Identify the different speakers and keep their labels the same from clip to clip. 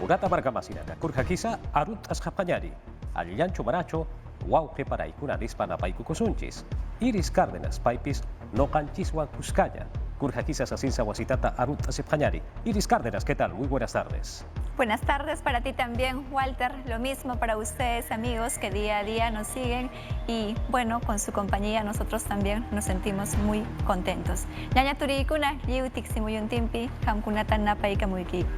Speaker 1: Urata Bargamasinaga, Kurjakisa, Arut Asjapanyari, Alillancho Maracho, Wauke Paraikuna Nispanapaiku Kusunchis, Iris Cárdenas, Paipis, Nocanchiswan Cuscaña, Kurjakisa Sasinsa Wasitata, Arut Asjapanyari. Iris Cárdenas, ¿qué tal? Muy buenas tardes.
Speaker 2: Buenas tardes para ti también, Walter. Lo mismo para ustedes, amigos, que día a día nos siguen. Y bueno, con su compañía nosotros también nos sentimos muy contentos. Ñaña turikuna, liutik simuyuntimpi, hamkunatan napaika muikiku.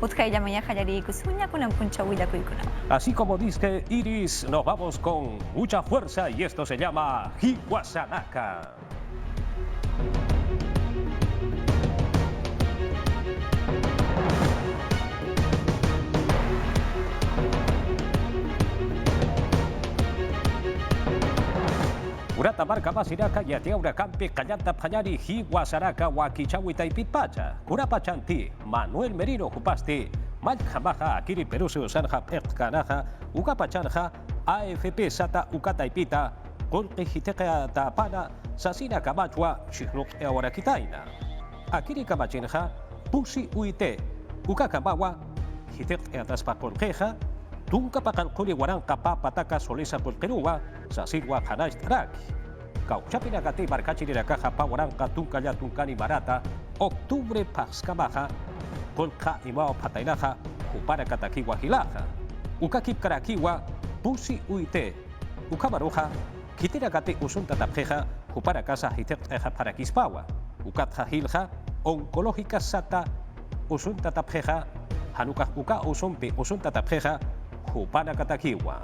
Speaker 2: Utkayamaya hayariku, suña kunan punchawidakuykunama.
Speaker 1: Así como dice Iris, nos vamos con mucha fuerza y esto se llama Hiwasanaka. Urata marca Masiraka y Atiaura Campe Callanta Panyari Hiwasaraka Wakichawi Taipitpacha Kurapachanti Manuel Merino Jupasti Malkamaja Akiri Perusu Sanja Pekanaja Ukapachanja AFP Sata Ukataipita Kolke Hiteka Tapana Sasina Kamachwa Shihnuk Eorakitaina Akiri Kamachinja Pusi Uite Ukakamawa Hitek Eataspa Kolkeja Tunka pakalkuli warang kapa pataka solesa polkerua sa sirwa kanais traki. Kauchapina gati markachi na kaha pa warang katunka ya tunkani barata Oktubre paskamaha kolka imao patainaha upara katakiwa hilaha. Ukakip karakiwa pusi uite. Ukamaruha kitira gati usunta tapjeja upara casa hitek eja para kispawa. Ukatha hilja onkologika sata usunta tapjeja hanuka uka usumpi usunta tapjeja Jupana Katakiwa.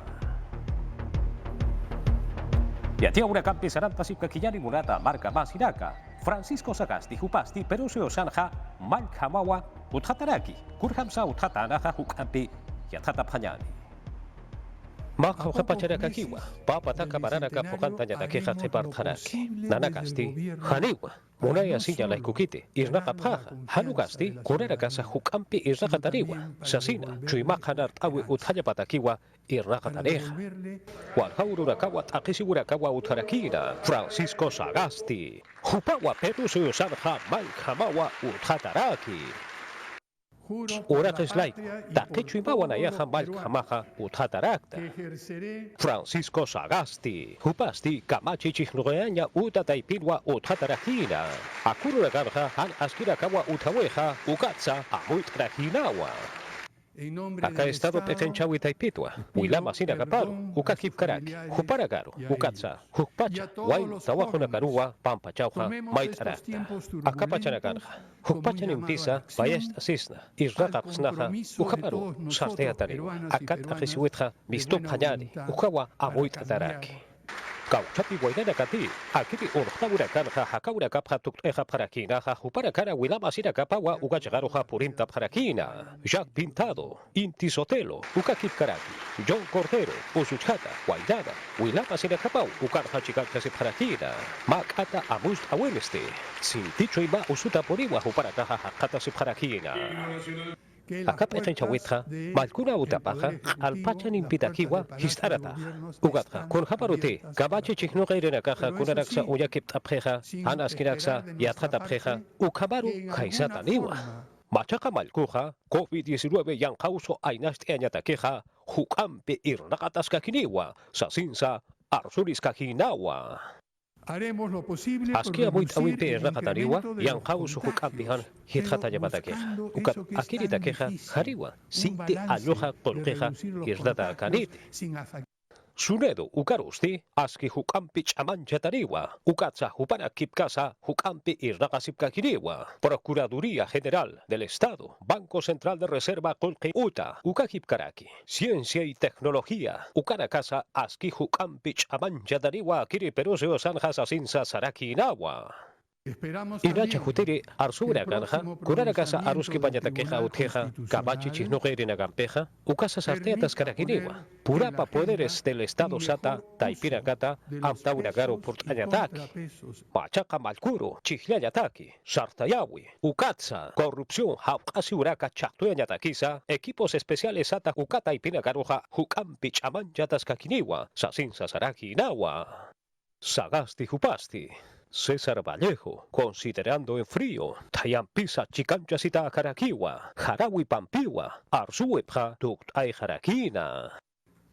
Speaker 1: Yatia Urakampi Saranta Sipkakiyani Munata Marca Masiraka, Francisco Sagasti Jupasti, Perusio Sanja, Malkamawa, Uthataraki, Kurhamsa Uthatanaha Hukampi, Yatata Panyani. Maka Hapacharakakiwa, Papa Takamaraka Pocanta Yatakeja Tepartaraki, Nanakasti, Haniwa, Munaya Silla Laikukite, Isnaka Hanugasti, Kurerakasa Hukampi Isnakatariwa, Sasina, Chuimakanart Awi Uthayapatakiwa, Irnakataneja, Walhaurakawa Takisiurakawa Utarakira, Francisco Sagasti, Hupawa Perusio Sanja, Malkamawa Uthataraki. Urakas Laiko, Takechuimawa Nayaja Malkamaja Uthatarakta. Francisco Sagasti, Hupasti, Kamachi Chihnureaña Utataipirwa Uthatarakina. Akururagarja Han Askirakawa Utaweja, Ukatsa, Amuitrahinawa. Acá estado Pekenchawi Taipitwa, Wilama Sinagaparo, Ukakip Karaki, Huparagaro, Ukatsa, Hukpacha, Wai, Tawahunakarua, Pampachauja, Maitarakta. Acá Pachanagarja, Hukpachan Impisa, Bayest Asisna, Israqaxnaja, Ukaparu, Sartea Tariwa, Akat Ajesiwitja, Mistop Hanyari, Ukawa, Amuitataraki. Kauchapi Guaidana Kati, Akiti Urtaura Kanja, Hakaura Kapha Tukteja Parakina, Huparakara Wilama Sinakapawa, Ugachagaroja Purinta Parakina, Jack Pintado, Inti Sotelo, Ukakip Karaki, John Cordero, Usuchata, Guaidana, Wilama Sinakapau, Ukarja Chikakasi Parakina, Makata Amust Awemeste, Sinticho Ima Usuta Poriwa, Huparakaja Hakata Siparakina. Acá Pechenchawitja, Malkuna Utapaja, Alpachan Impitakiwa, Histarata, Ugatja, Kurhaparute, Gabache Chihnugairena Caja, Kunaraksa, Uyakip Tapjeja, Anaskinaxa, Yatratapjeja, Ukabaru, Kaisata Niwa. Machaca Malkuja, COVID-19 Yankauso Ainast Añatakeja, Hukampe Irnakatasca Kiniwa, Sasinsa, Arsuris Kajinawa.
Speaker 3: Haremos lo posible
Speaker 1: Askia muit awinte rakatariwa yang kausu hukampihan hithata yamatakeja ukap akirita keja hariwa sinti alloja kolkeja irdata kanite Sunedo ukarusti aski hukampi chamancha tariwa ukatsa hupana kipkasa hukampi irrakasipka kiriwa Procuraduría General del Estado Banco Central de Reserva kolke uta ukakipkaraki Ciencia y Tecnología ukarakasa aski hukampi chamancha tariwa kiri peruseo sanjas asinsa saraki inawa Inacha jutiri arsura ganja, kunarakasa aruski pañatakeja utjeja, kabachi chisnugerina gampeja, ukasa sarteatas karakiniwa, purapa poderes del Estado sata, taipira gata, amtaura garo purtañataki, pachaca malkuro, chihlayataki, sartayawi, ukatsa, corrupción, haucasi uraka chaktuañatakisa, equipos especiales sata ukata y pinagaroja, hukampi chamanchatas kakiniwa, sasin sasaraki inawa. Sagasti Hupasti, César Vallejo, considerando en frío, Tayampisa Chicanchasita Jaraquiwa, Jarawi Pampiwa, Arzuepja Duct Ay Jarakina.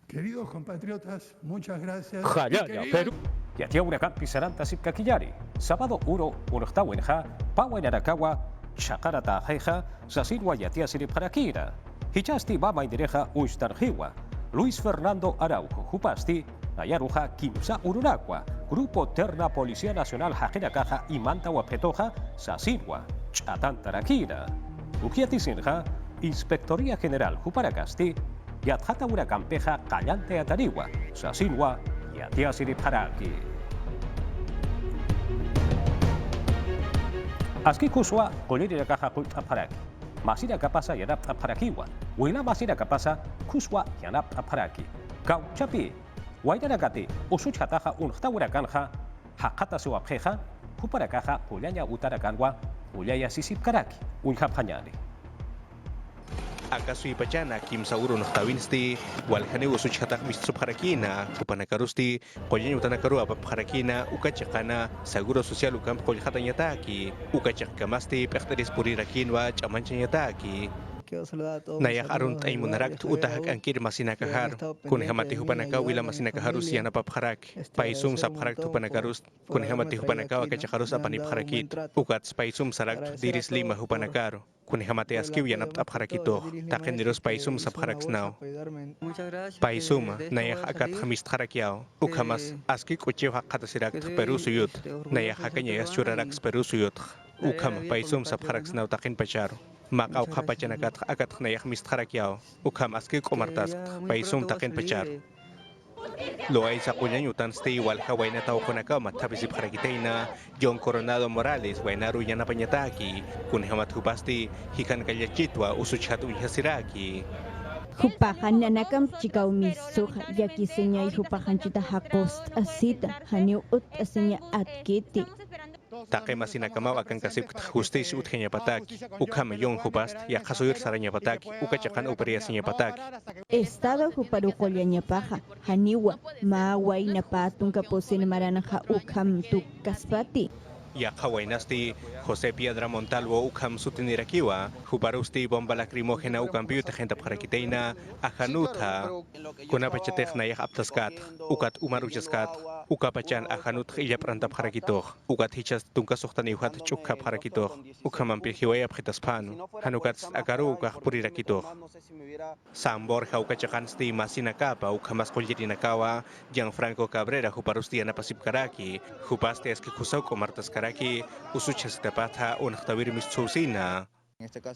Speaker 3: Queridos compatriotas, muchas gracias.
Speaker 1: Jayaya, Perú. Yatia Huracán Pisaranta Sipkakillari, sábado Uro, Urtawenja, Pawa en Arakawa, Chakarata Jeja, Sasirwa Yatia Siripjarakira, Hichasti Bama Indireja Uistarjiwa, Luis Fernando Araujo, Jupasti, Ayaruja Kimsa Urunagua, Grupo Terna Policía Nacional Jajena Caja y Manta Huapetoja, Sasirwa, Chatantarakira, Ukiatisinja, Inspectoría General Juparacasti, Yadjata Huracampeja Callante Atariwa, Sasinwa, Yatia Siripjaraki. Aski Kuswa, Coliri Caja Kultaparaki. Masira Kapasa Yanap Aparakiwa, Wila Masira Kapasa, Kuswa Yanap Aparaki. Kau Chapi, Waidanagati, Usuchataja Unhtawurakanja, Hakata Suabjeja, Kuparakaja, Pulaya Utarakanwa, Pulaya Sisipkaraki, Unjapanyani.
Speaker 4: Akaso ipachana kim sauro nohtawinsti walhane usuchhatak mistupharakina upanakarusti qoyen utanakaru apapharakina ukachakana seguro social ukam qoljhatanyataki ukachakkamasti pexteris purirakinwa chamanchanataki Nayak arun tay munarak utahak angkir masinakahar kun hamati hupanakaw wila masinakaharus yana papharak paisum sapharak tupanakarus kun hamati hupanakaw akachakarus apanipharakit ukats paisum sarak diris lima hupanakaro kun hamati askiw yana apharakito takendiros paisum sapharak snaw paisum nayak akat khamist kharakyao ukhamas aski kuchew hakatasirak peru suyut nayak hakanyayas churarak peru suyut ukham paisum sapharak snaw takin pacharo Makaw kapachanakat akat nayak mistarakyao ukham aski komartas paisum takin pachar Loay sa kunyan yutan stay wal kaway na tao kunaka matabisip karakitay John Coronado Morales way naru yan na panyataki kun hamat hupasti hikan kalyachitwa usuchat uyasiraki
Speaker 5: Hupahan na nakam chikaw misuk yakisenya hupahan chita hakost asita haniut asenya atkiti
Speaker 4: Take masinakamaw akan kasip justice utkanya patak ukham yung hupast ya kasuyur saranya patak ukachakan operasinya patak
Speaker 5: Estado huparukolya paja haniwa maway na patong kapusin maranaha ukham tu kaspati
Speaker 4: Ya kawainasti Jose Piedra Montalvo ukham sutinirakiwa huparusti bomba lacrimógena ukampiu tajenta parakiteina ahanuta kunapachetej nayak aptaskat ukat umaruchaskat ukapachan ahanut illa pranta parakitoh ukat hichas tunka sohtaniuhat chukka parakitoh ukamampi hiwaya pjitaspanu hanukat akaru ukah purirakitoh Sambor haukachakansti masinakapa ukhamas kollirinakawa Gianfranco Cabrera huparusti anapasipkaraki hupasti aski kusau komartas karaki usuchas tapatha unahtawir mischusina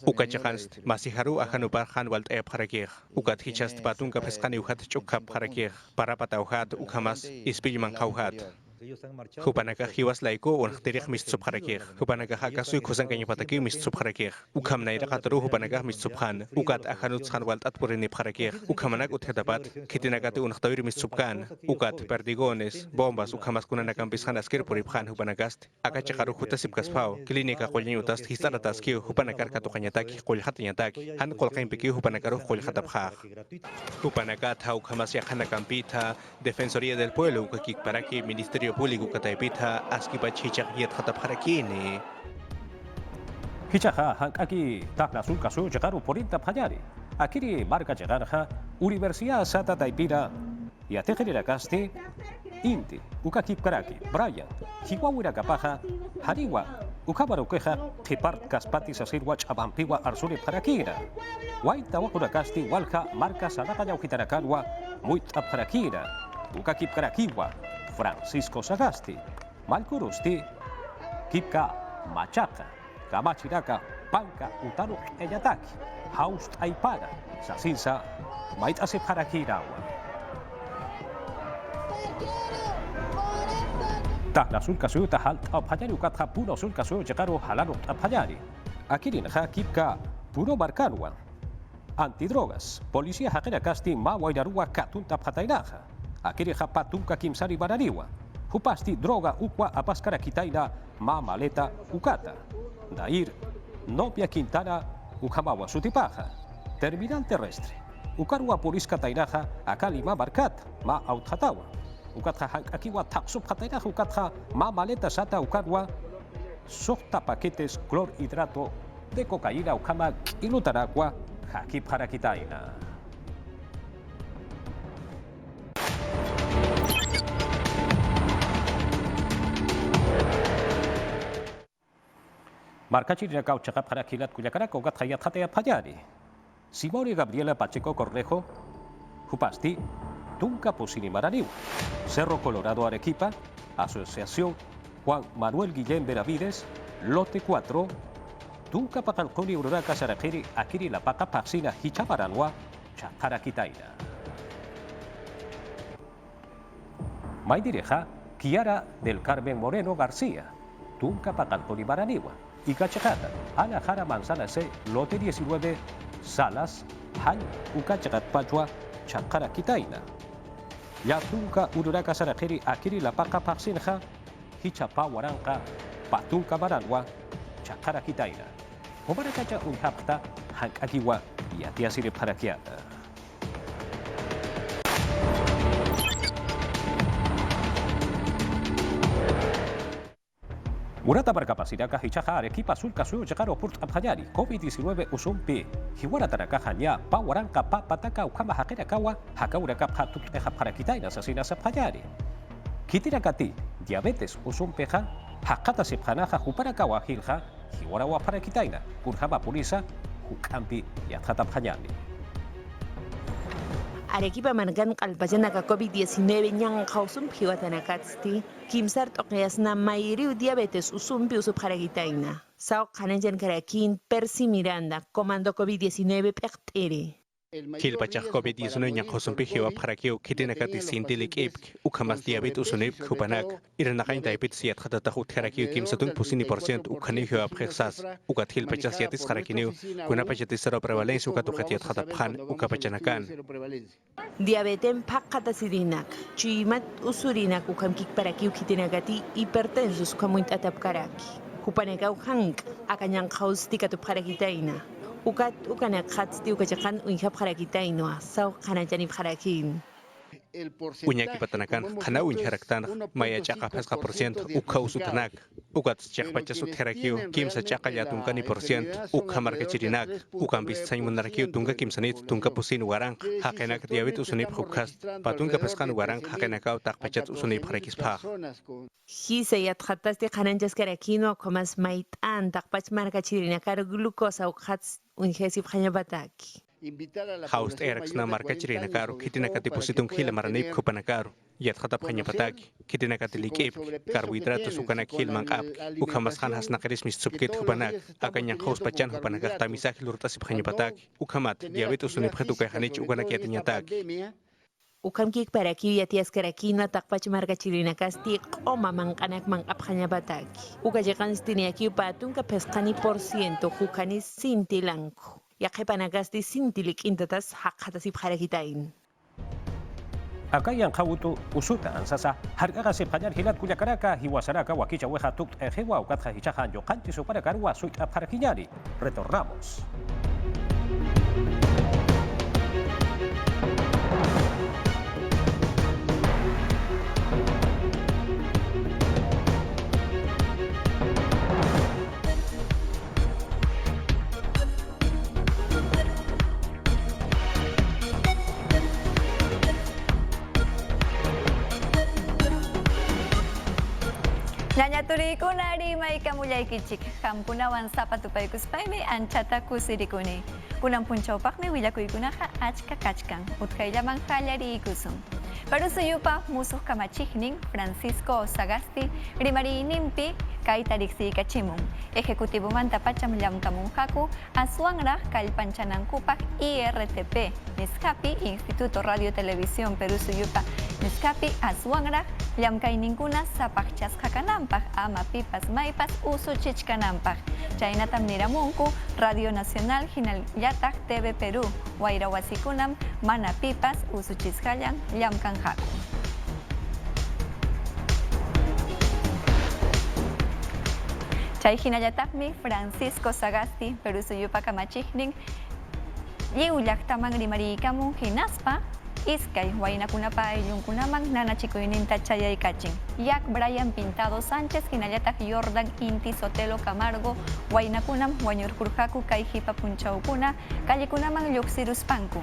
Speaker 4: Ukachakans masiharu ahanuparhan walt parakir ukat hichas patun kapeskani uhat chukap parakir para patauhat ukhamas ispilman kauhat Hupanaka hiwas laiko unahtirih mistupharakir hupanaka hakasui kusan kanya pataki mistupharakir ukham naira katru hupanaka mistuphan ukat ahanut khan walt atpurini pharakir ukhamanak uthetapat khitinakati unahtawir mistupkan ukat perdigones bombas ukhamas kunanakam pishan askir puriphan hupanakast akachakaru hutasip kaspao klinika qolyutas hisaratas ki hupanakar katukanyataki qoljhatanyataki han qolqain piki hupanakaru qoljhatapha hupanaka thau khamas yakhanakampita Defensoría del Pueblo ukakik paraki Ministerio Público Kataypita askipa chichak yet hatapharakini
Speaker 1: Hichaja hankaki takna sulkasu llegaru porinta panyari akiri marca llegarja Universidad Sata Taipira y atejerira kasti inti ukakip karaki Brian hiwawira kapaja hariwa ukabaru keja hipart kaspati sasirwa chabampiwa arsuri parakira waita wakura kasti walja marca sanaka yaujitarakanwa muita parakira ukakip karakiwa Francisco Sagasti, Malkurusti, Kipka, Machaca, Kamachiraka, Panka, Utaru, Eyataki, Haust Aipara, Sasinsa, Maitase Parakirawa. Tahla Sulkasu, Tahal, Apayari, Ukatha, Puro Sulkasu, Jakaru, Halano, Apayari, Akirin, Kipka, Puro Barkanwa, Antidrogas, Policía Hakera Casti, Mawairarua, Katunta Patainaja. Akiri hapatunka kimsari barariwa. Hupasti droga ukwa apaskara kitaina ma maleta ukata. Dair Nopia Quintana ukamawa sutipaja. Terminal terrestre. Ukarua puriska tainaja akali ma barkat ma authatawa. ukatha akiwa taksub kataina ukatha mamaleta sata ukatwa sokta paquetes clorhidrato de cocaína ukama ilutaragua haki para kitaina. Marcachiri kau cakap para kilat kujakara kau gat hayat hataya pajari. Simone Gabriela Pacheco Cornejo, Jupasti, Tunca Posini Maraniu, Cerro Colorado Arequipa, Asociación Juan Manuel Guillén Benavides, Lote 4, Tunca Pacanconi Ururaca Sarakiri, Akiri La Paca Paxina Hichaparanua, Chapara Kitaina. Maidireja, Kiara del Carmen Moreno García, Tunca Pacanconi Maraniwa, y Cachacata, Ana Jara Manzana C, Lote 19, Salas, Han, Ucachacat Pachua, Chakara Kitaina. Ya Tunca Ururaca Sarakiri, Akiri La Paca Paxinja, Hichapa Waranca, Patunca Baranwa, Chakara Kitaina. Obarakacha Unhapta, Hank Akiwa, y Atiasiri Parakiata. Murata berkapasidad hichaja Arequipa sulka suyo llegar opurt abhayari COVID-19 usumpi hiwara tarakahanya pawaranka papataka ukama hakira kawa hakaura kapha tutkeha para kitaina sasina sabhayari kitira kati diabetes usumpeja hakata sibhanaja hupara kawa hilja hiwara wa para kitaina kurjaba pulisa hukampi yathata bhayani.
Speaker 6: Arequipa mangan kalpajanaka COVID-19 nyang kausum piwatanakatsti kimsar toqyasna mayriu diabetes usumpi usup haragitaina sao khananjan karakin Percy Miranda comando COVID-19 pektere
Speaker 4: Kilpachak COVID-19 nyang kosumpi hiwa parakio kitinakati sintilik ipk ukamas diabetes usunip kupanak iranakain diabetes siat khatata hut karakio kimsatun pusini % ukani hiwa pkeksas ukat hilpachak siatis karakiniu kunapachatis sero prevalencia ukatukhatiat khataphan ukapachanakan
Speaker 6: diabetes pakatasidinak chimat usurinak ukam kik parakio kitinakati hipertensus kamuint atap karaki kupanekau hank akanyang kaustika tu parakitaina ukat ukanak khatsti ukachakan uihap harakitainoa sao khanajani harakin
Speaker 4: Unyaki patanakan khana unharaktan maya chaka paska % ukausutanak ukat chakpacha sutherakio kimsa chaka yatunkani % ukhamarkachirinak ukambis saymunarakiu tunga kimsanit tunga pusin warang hakenak diabet usunip hukast patunga paskan warang hakenakau takpachat usunip harakispa
Speaker 6: Hisa yatkhataste khananjas karakino komas maitan takpach markachirinakar glucosa ukhats unhesip khanyabataki
Speaker 4: Haust Eriksna markachirina karo kitinakati positung hila maranip kupanakaro yat khatap khanyapataki kitinakati likip karbohidratos ukanak hilman ap ukhamas khan hasnakaris mis subkit kupanak akanyang haus pachan kupanakak tamisak lurtasip khanyapataki ukhamat diabetes unip khatuka khanich ukanak yatinyatak
Speaker 6: ukam kik paraki yatias karakina takpach markachirina kasti qoma manqanak manqap khanyabataki ukajekan stiniaki patun ka pesqani % hukani sintilanku Yakepanagasti sintilik intatas hakatasip harakitain.
Speaker 1: Akayan kautu usuta ansasa harga sip hajar hilat kuya karaka hiwasaraka wakicha weja tuk ejewa ukatja hichajan yo kanti supara karwa suit aparakiyari. Retornamos.
Speaker 2: Nyanya turikuna di may kamulay kichik kampuna wan sapatupay kuspay may anchata kusirikuni kunang punchaw pak may wilakuy kunaka achka kachkang utkay lamang kalyari ikusum Pero suyupa musuh kamachikning Francisco Sagasti rimari nimpi kay tariksi kachimung Ejecutivo manta pachamlam kamunghaku aswangrah kalpanchanang kupak IRTP Niskapi Instituto Radio Televisión Perú suyupa Niskapi aswangrah Liam kay ningkuna sa pakchas kakanampak ama pipas maipas uso chichkanampak. Chayna tamnira mungku Radio Nacional Hinalyatak TV Perú. Waira wasikunam mana pipas uso chiskalyang liam kanhaku. Chay hinalyatakmi Francisco Sagasti Perú suyupa kamachikning liulyak tamang rimari kamu hinaspa Iskay waynakunapa ayllunkunaman nanachikuyninta chayaykachin. Yak Brian Pintado Sánchez hinallataq Jordan Inti Sotelo Camargo waynakunam wañurkurqaku kay hipa punchawkuna kallikunaman lluqsiruspanku.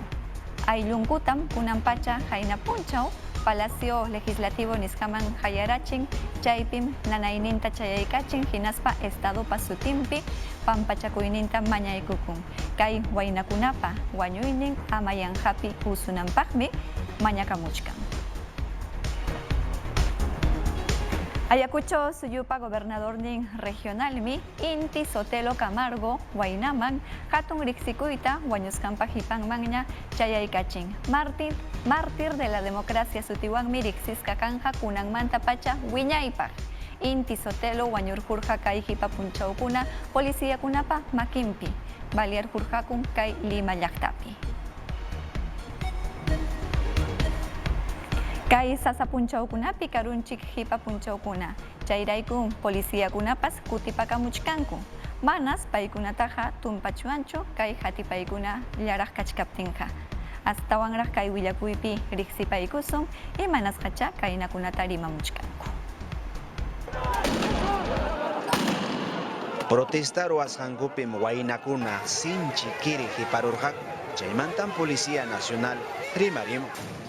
Speaker 2: Ayllunkutam kunan pacha hayna punchaw Palacio Legislativo nisqaman hayarachin, chaypim nanayninta chayaykachin hinaspa Estado pasutimpi pampachakuyninta mañaykukun. Kay waynakunapa wañuynin amayanhapi usunanpaqmi mañakamuchkan. Ayacucho suyupa gobernadornin regionalmi Inti Sotelo Camargo waynaman hatun riqsikuyta wañusqanpa hipanmanña chayaykachin. Mártir de la democracia sutiwanmi riqsisqa kanja kunanmanta pacha wiñaypaq. Inti Sotelo wañurkurqa kay hipa punchawkuna policiakunapa makinpi baliarkurqakun kay Lima llaqtapi. Kay sasa punchawkunapi karunchik hipa punchawkuna. Chayrayku policiakunapas kutipakamuchkanku. Manas paykunataqa tumpachuanchu kay hatipaykuna llaraq kachkaptinqa. Astawanraq kay willakuypi riqsipaykusun y manasqacha kaynakunata rimamuchkanku.
Speaker 7: Protestar wasqankupim waynakuna sinchi kiri hiparurqaku. Chaymantam Policía Nacional rimarim.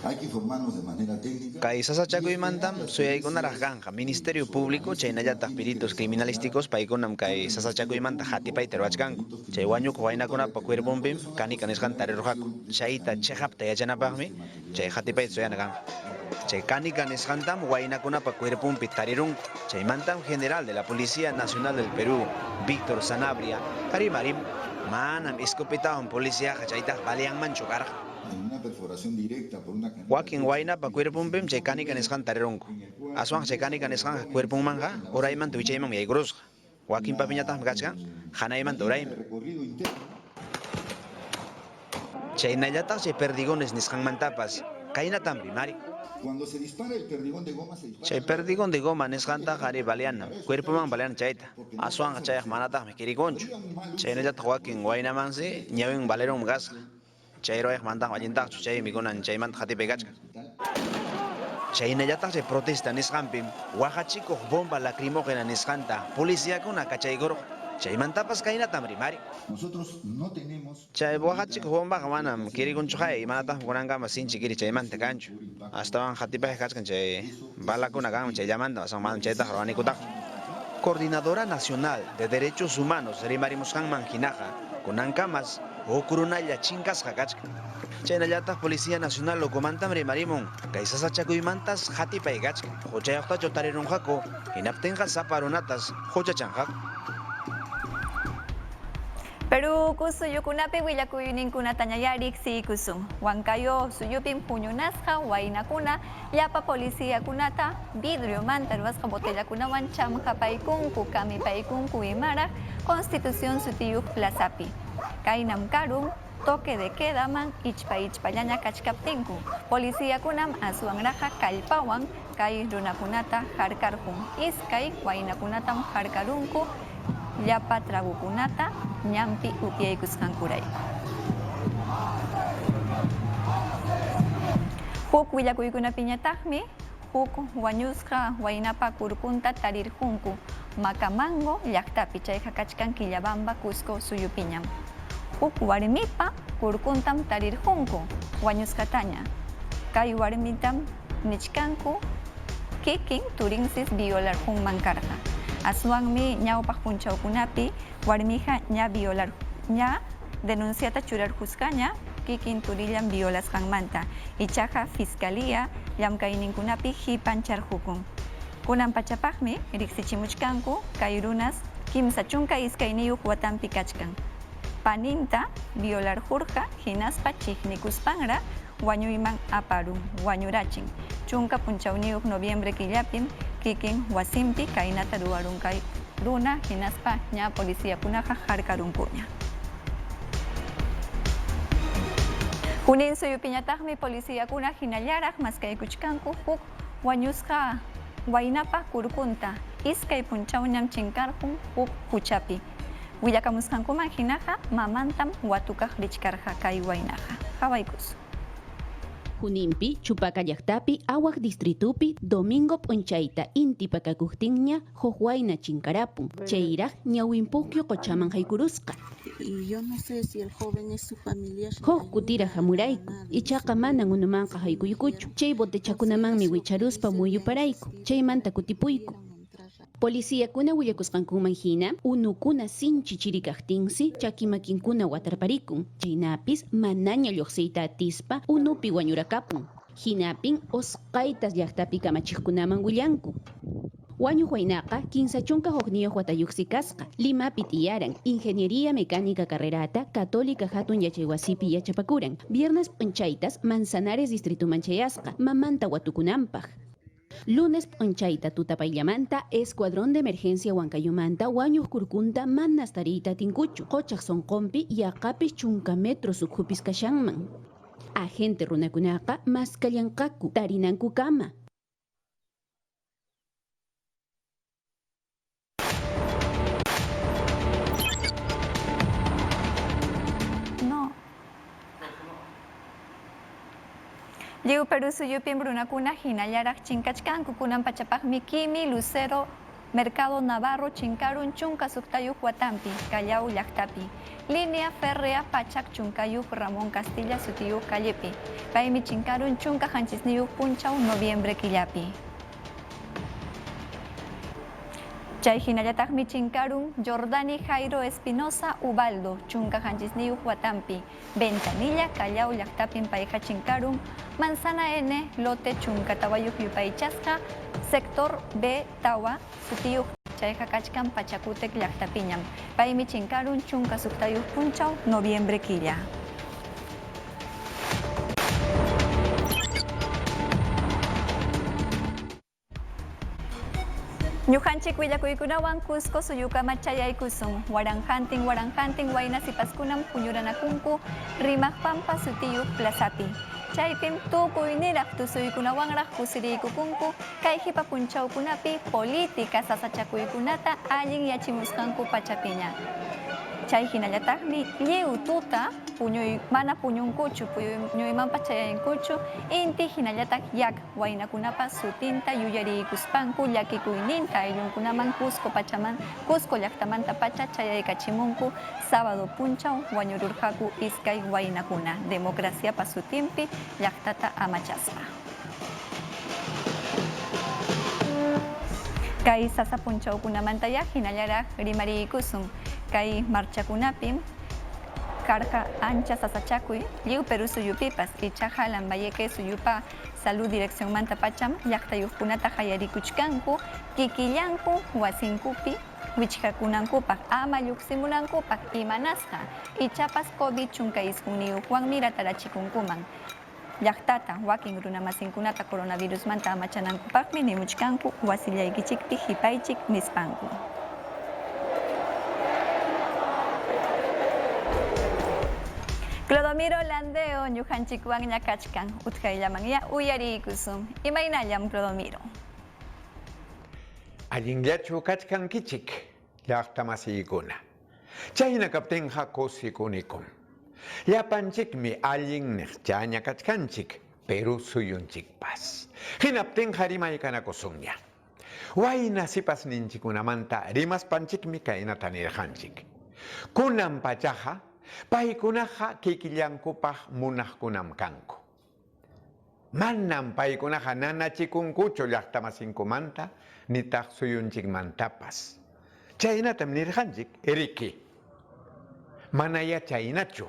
Speaker 8: Hay que informarnos de manera técnica.
Speaker 7: Kay sasachakuymantam suyaykunaraq kanqa Ministerio Público chaynallataq peritos criminalísticos paykunam kay sasachakuymanta hatipayta ruwachkanku. Chay wañuq waynakunapa cuerpunpim kanika nisqanta tarirurqaku. Chayta chejapta yachanapaqmi chay hatipayta suyana kanqa. Chay kanika nisqantam waynakunapa cuerpunpi tarirunku. Chaymantam General de la Policía Nacional del Perú, Víctor Sanabria, rimarim. Manam escopetawan policiaqa chaytaq balianmanchu karqa.
Speaker 8: Una perforación directa por una canilla.
Speaker 7: Wakin waynapa cuerpunpim chay kanika nisqanta tarirunku. Aswan chay kanika nisqanqa cuerpunmanqa uraymanta wichayman yaykurusqa. Wakin papiñataqmi kachkan hanaymanta uraymi.
Speaker 8: Recorrido interno.
Speaker 7: Chaynallataq chay perdigones nisqanmantapas kaynatam rimari.
Speaker 8: Cuando se dispara el perdigón de goma se dispara.
Speaker 7: Chay perdigón de goma nisqanta qhari baliana, cuerpoman baliana chayta. Aswan chayaq manataqmi kirikunchu. Chaynallataq wakin waynamansi ñawin baleron gasqa. Chayroyaq mantaq allintaqchu chaymi kunan chaymanta hatipay kachkan. Chaynallataq chay protesta nisqanpim waqachikuq bomba lacrimógena nisqanta policiakuna kachaykurqa. Chaymantapas kaynatam rimari.
Speaker 8: Nosotros no tenemos.
Speaker 7: Chay waqachikuq bombaqa manam kirikunchu hay, manataq kunankama sinchi kiri chaymanta kanchu. Astawan hatipay kachkan chay balakuna kanman chay llamanta, asan manam chaytaq ruwanikutaq. Coordinadora Nacional de Derechos Humanos rimarimusqanman hinaqa kunankamas ukurunalla chinkasqa kachkan. Chaynallataq Policía Nacional locomantam rimarimun kay sasachakuymantas hatipay kachkan. Huchayuqtachu tarirunqaku hinaptinqa sapa runatas huchachanqaku.
Speaker 2: Perú suyukunapi willakuyninkunata ñayarik sikusun. Huancayo suyupin puñunasqa waynakuna llapa policiakunata vidriomanta ruwasqa botellakunawan chamqapaykunku kamipaykunku imaraq Constitución sutiyuq plazapi. Kaynam karun toque de quedaman ichpallaña kachkaptinku. Policiakunam aswanraqa kallpawan kay runakunata harkarqun. Iskay waynakunatam harkarunku llapa tragukunata ñampi upyaykusqankurayku. Huk willakuykunapiñataqmi huk wañusqa waynapa kurkunta tarirqunku Macamango llaqtapi chayqa kachkan Quillabamba Cusco suyupiñam. Huk warmipa kurkuntam tarirqunku wañusqataña. Kay warmitam nichkanku kikin turinsis violarqunman karqa. Aswanmi ñawpaq punchawkunapi warmija ña denunciata churarqusqaña kikin turillan violasqanmanta. Ichaqa Fiscalía llamkayninkunapi hipancharqukun. Kunan pachapaqmi riqsichimuchkanku kay runas kimsa chunka iskayniyuq watanpi kachkan. Paninta violarqurqa hinaspa chiqnikuspanra wañuyman aparun wañurachin. Chunka punchawniyuq noviembre killapim kikin wasimpi kaynata ruwarun kay runa hinaspa ña policiakunaqa harkarunkuña. Kunin suyupiñataqmi policiakuna hinallaraq maskaykuchkanku huk wañusqa waynapa kurkunta iskay punchawñam chinkarqun huk huchapi. Willakamusqankuman hinaqa mamantam watukaq richkarqa kay waynaqa. Hawaykusun.
Speaker 9: Junimpi, Chupaca llaqtapi, Awak distritupi, Domingo P'unchayta inti pakakuqtinña, Johuayna Chinkarapun, Cheiraj ñawinpukyu qochaman haykurusqa.
Speaker 10: Y yo no sé si el joven es su familiar.
Speaker 9: Hoj kutira hamurayku, ichaqa manan unumanqa haykuykuchu. Chay botechakunamanmi wicharuspa muyuparayku, chaymanta kutipuyku. Policíakuna willakusqankuman hina, unukuna sinchi chirikaqtinsi, chakimakinkuna watarparikun. Chaynapis manaña lluqsiyta atispa, unupi wañurakapun. Hinapin osqaytas llaqtapi kamachiqkunaman willanku. Wañuq waynaqa, kinsachunka hukniyuq watayuqsi kasqa. Limapi tiyaran, Ingeniería Mecánica carrerata, Católica hatun yachaywasipi yachapakuran. Viernes P'unchaytas, Manzanares distrituman chayasqa, mamanta watukunanpaq. Lunes P'unchayta tutapaylamanta, Escuadrón de Emergencia Huancayumanta, wañuq kurkunta manas tariyta tinkuchu. Qochaq sonqonpi, yaqapis chunka metro sukhupis kashanman. Agente runakunaqa, maskallanqaku, tarinanku kama.
Speaker 2: Liu Perú suyupin brunakuna hinallaraq chinkachkanku kunan pachapaqmi Kimi, Lucero, Mercado Navarro, Chinkarun, Chunka Suktayuq Huatampi, Callao llaqtapi. Línea férrea Pachak Chunkayuq Ramón Castilla sutiyuq callepi. Paymi Chinkarun Chunka Hanchisniyuq Punchaw noviembre killapi. Chay hinallataqmi Chinkarun Jordani Jairo Espinosa Ubaldo Chunka Hanchisniyuq Huatampi. Ventanilla Callao llaqtapin payqa Chinkarun Manzana N lote Chunka Tawayuq yupaychasqa sector B Tawa sutiyuq chayqa kachkan Pachakutek llaqtapiñam. Paymi Chinkarun Chunka Suktayuq Punchaw noviembre killa. Ñuqanchik willakuykunawan Cusco suyukama chayaykusun. Waranhantin wayna sipaskunam puñuranakunku Rimaq Pampa sutiyuq plazapi. Chaypim tukuy niraq tusuykunawanraq kusiriykukunku kay hipa punchawkunapi política sasachakuykunata allin yachimusqanku pachapiña. Chay hinallataqmi lliw tuta mana puñunkuchu, puñuymanpas chayayankuchu, inti hinallataq yak waynakunapa sutinta yuyariykuspanku llakikuyninta ayllunkunaman Cusco llaqtamanta pacha chayaykachimunku sábado punchaw wañururqaku iskay waynakuna democraciapa sutinpi llaqtata amachaspa. Kay sasa punchawkunamantaya hinallaraq rimariykusun. Kay marchakunapim karqa ancha sasachakuy Liu Perú suyupipas ichaqa Lambayeque suyupa salud dirección manta pacham llaqtayuqkunata qayarikuchkanku kikillanku wasinkupi wichqakunankupaq ama lluqsimunankupaq imanasqa ichapas COVID chunka isquniyuqwanmi ratarachikunkuman. Llaqtata wakin runamasinkunata coronavirusmanta amachanankupaqmi nimuchkanku wasillaykichikpi hipaychik nispanku. Clodomiro Landeo ñuqanchikwan ñakachkan utkayllamanña uyariykusun. Imaynallam Clodomiro.
Speaker 11: Allinllachu kachkankichik llaqtamasiykuna. Chayna kaptinqa kusikunikum. Llapanchikmi allinniq chaña kachkanchik Perú suyunchikpas. Hinaptinqa rimaykanakusunña. Wayna sipas ninchikunamanta rimaspanchikmi kaynata nirqanchik. Kunan pachaqa paykunaqa kikillankupaq munaqkunam kanku. Manam paykunaqa nanachikunkuchu llaqtamasinkumanta nitaq suyunchikmantapas. Chaynatam nirqanchik iriki. Manaya chaynachu.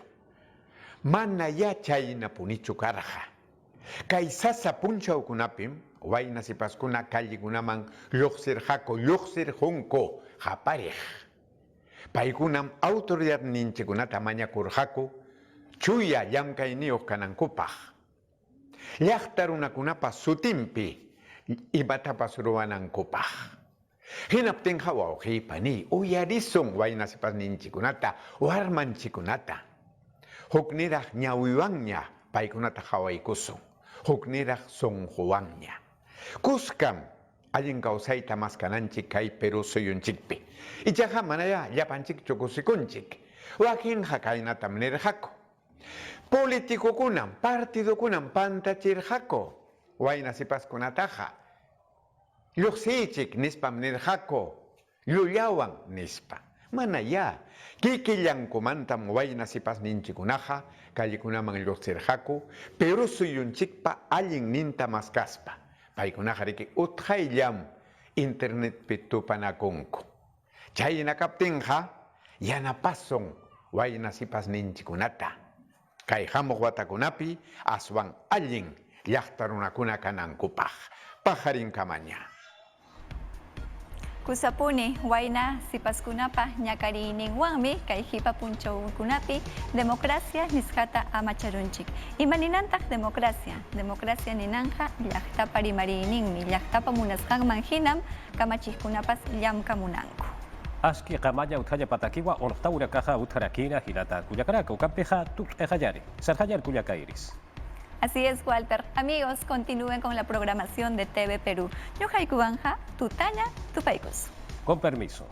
Speaker 11: Manaya chayna punichu karqa. Kay sasa punchawkunapim wayna sipaskuna kallikunaman lluqsirqunku hapariq. Paykunam autoridad ninchikunata mañakurqaku chuya llamkayniyuq kanankupaq. Llaqta runakunapa sutinpi imatapas ruwanankupaq. Hinaptinqa wawqiypani uyarisun waynasipas ninchikunata warmanchikunata. Hukniraq ñawiwanña paykunata hawaykusun. Hukniraq sunquwanña. Kuskam allin kawsayta maskananchik kay Perú suyunchikpi. Ichaqa manaya llapanchik chukusikunchik. Wakinqa kaynatam nirqaku. Político kunam, partido kunam, pantachirjako, wayna sipas kunataja. Luxichik nispam nirjako, luyawan nispa. Mana ya, kikillankumantam wayna sipas ninchikunaja, kallikunaman luxirjako, pero suyunchikpa allin ninta maskaspa. Paykunaja riki utjayllam internet pitupanakunku. Chayna kaptinja, yanapason wayna sipas ninchikunata. Kay hamuq watakunapi aswan allin llaqtarunakuna kanankupaq pajarin kamaña.
Speaker 2: Kusapuni wayna sipaskunapa ñakarininwanmi kay hipa punchawkunapi democracia niskata amacharunchik. Imaninantaq democracia ninanja llaqtapa rimarininmi, llaqtapa munasqanman hinam kamachikkunapas llamkamunanku.
Speaker 1: Aski qamaya uthaya patakiwa ortaura caja utharakina hirata kuyakaraka ukampeja tuk ejayari. Sarjayar kuyakairis.
Speaker 2: Así es, Walter. Amigos, continúen con la programación de TV Perú. Yohai Kubanja, Tutaña, Tupaikus.
Speaker 1: Con permiso.